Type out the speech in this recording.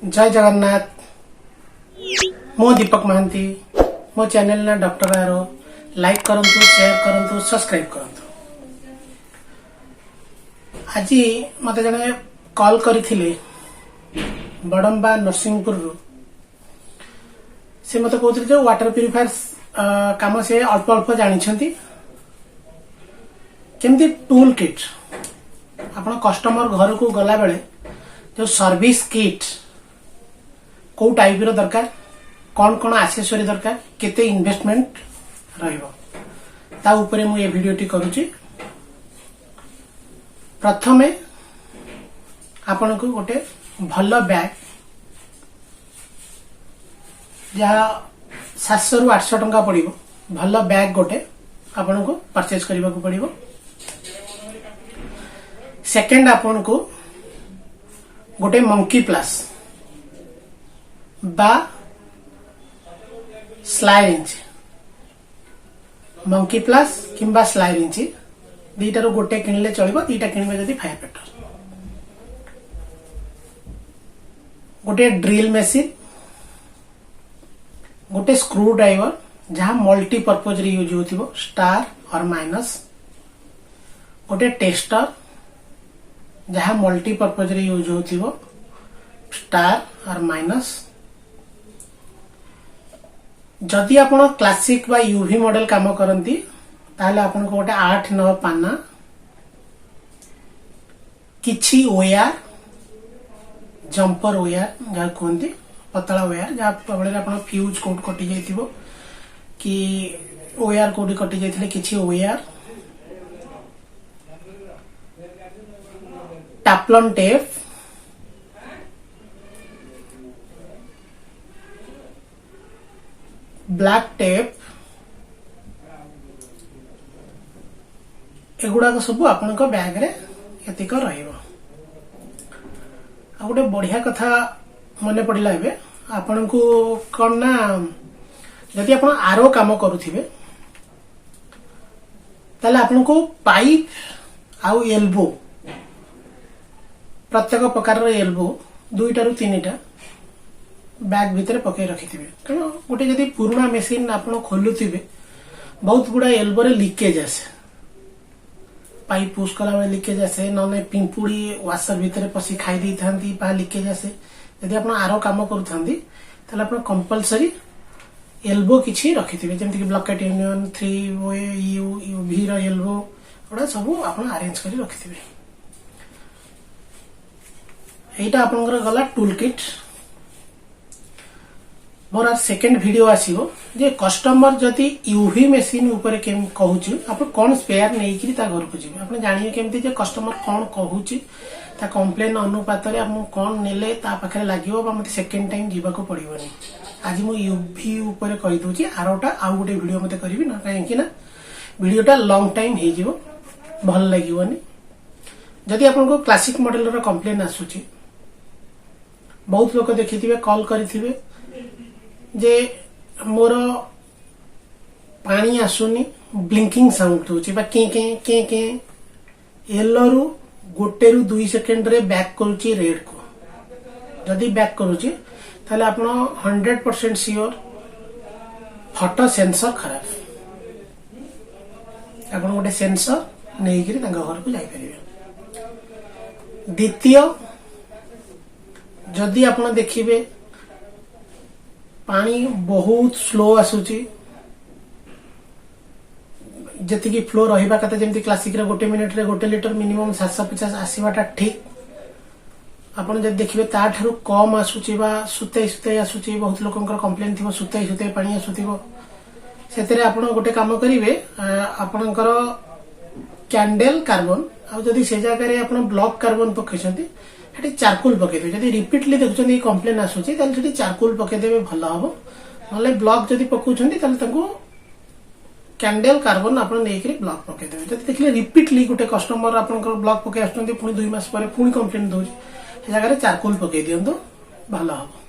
जय जगन्नाथ। मो दीपक महांती। मो चैनल ना डॉक्टर आरो लाइक करंतु, शेयर करंतु, सब्सक्राइब करंतु। आज मत जने कॉल करथिले बडम्बा नरसिंहपुर रु। से मत कहते जो वाटर प्यूरिफायर काम से अल्प अल्प जानी केमती टूल किट आपण कस्टमर घर को गला बेले जो सर्विस किट को टाइप रो दरकार, कौन कौन एक्सेसरी दरकार, केते इन्वेस्टमेंट रहिबो ता ऊपर मु ये वीडियोटी करूची। प्रथमे आपण को गोटे भल बैग जहाँ 700 रु 800 टंका पड़िबो, भल बैग गोटे आपण को परचेज करबा को पड़िबो। सेकंड आपण को गोटे मंकी प्लस बा स्लाइड इंच, मंकी प्लस किंबा स्लाइड इंच दीटार गोटे किणले चलिबो। दीटा किणबे जदि फायर पेटर, गोटे ड्रिल मशीन, गोटे स्क्रू ड्राइवर जहाँ मल्टीपर्पज रे यूज होथिबो, स्टार और माइनस, गोटे टेस्टर जहाँ मल्टीपर्पज रे यूज होथिबो, स्टार और माइनस। जदि आपण क्लासिक बा यूवी मॉडल काम करंती ताले आपण को गोटे 8-9 पाना, किछि ओयार, जंपर ओयार जहाँ कहते पतला ओयार, जहाँ फल आप फ्यूज कोड कटि जाइथिबो कि ओयार कोडी कटि जाइथिले किछि ओयार, टापलन टेप, ब्लैक टेप, एगुड़ाक सब आपण बैग रे एतिक रहिबो। आ गोटे बढ़िया कथा मने पड़िला एबे आपण को कोन ना, जदि आपण आरो काम करूथिबे ताले आपण को पाइप आउ एल्बो, प्रत्येक प्रकार एल्बो 2टा रु 3टा बैग भितर पकई रखिथिबे। कारण गोटे जदि पुराना मशीन आपण खोलुथिबे बहुत गुडा एल्बो रे लीकेज आसे, पाइप पुश कला बेले लीकेज आसे, नने पिंपुड़ी वाशर भितर पसी खाई दी थांती पा लीकेज आसे। यदि आपण आरो काम करूथांती ताले आपण कंपलसरी एल्बो किछि रखिथिबे, जेमति कि ब्लॉकेट यूनियन 3 वी रो एल्बो ओडा सब आपण अरेंज करी रखिथिबे। एटा आपनकर गला टूल किट। मोर सेकेंड वीडियो आसीबो जे कस्टमर जदि यूवी मशीन ऊपर केम कहूची आप कौन स्पेयर नहीं कि घर को जी, आप जानिए केमती जे कस्टमर कौन कहूची ता कंप्लेन अनुपात रे आप कौन नेले ता पाखरे लागिवो बा मते सेकेंड टाइम जीवा को पड़िबोनी। आज मु यूवी ऊपर कहि दोची, आरोटा आउ गोटे वीडियो मते करबी ना, काहे कि ना वीडियोटा लॉन्ग टाइम हे जीवो, भल लागिवोनी। जदि आपन को क्लासिक मॉडल रो कंप्लेन आसुची, बहुत लोक देखिथिबे कॉल करिथिबे जे मोर पानी आसुनी, ब्लिंकिंग साउंड होची बा के के के के, येलो रु 1 रु 2 सेकंड रे बैक करूची रेड को। जदि बैक करूची ताले आपण 100% श्योर फोटो सेंसर खराब, आपण गोटे सेंसर नहीं कि घर को जाई परिबे। द्वितीय, जदि आपण देखिबे पानी बहुत स्लो आसुची, जति की फ्लो रहिबा कथा जेमति क्लासिक रे 1 मिनिट रे 1 लिटर मिनिमम 750 आसीबाटा ठीक, आपण जदि देखिबे ता थारु कम आसुची बा सुतै सुतै आसुची। बहुत लोकंकर कंप्लेन थिबो सुतै सुतै पानी आसुथिबो, सेतरे आपण गोटे काम करिवे, आपणकर कैंडल कार्बन आ जदि से जगह रे आपण ब्लॉक कार्बन पकेछंती हेटी चारकोल पके दे। जदि रिपीटली देखुछंती कंप्लेन आसुची ताले सेठी चारकोल पके देबे भलो हबो। नले ब्लॉक जदि पकुछंती ताले तांको कैंडल कार्बन आपण नेकरी ब्लॉक पके देबे। जदि देखले रिपीटली गोटे कस्टमर आपनकर ब्लॉक पके आछंती पुनी 2 मास परे पुनी कंप्लेन दोछ, से जगह रे चारकोल पके दियंतो भलो हबो।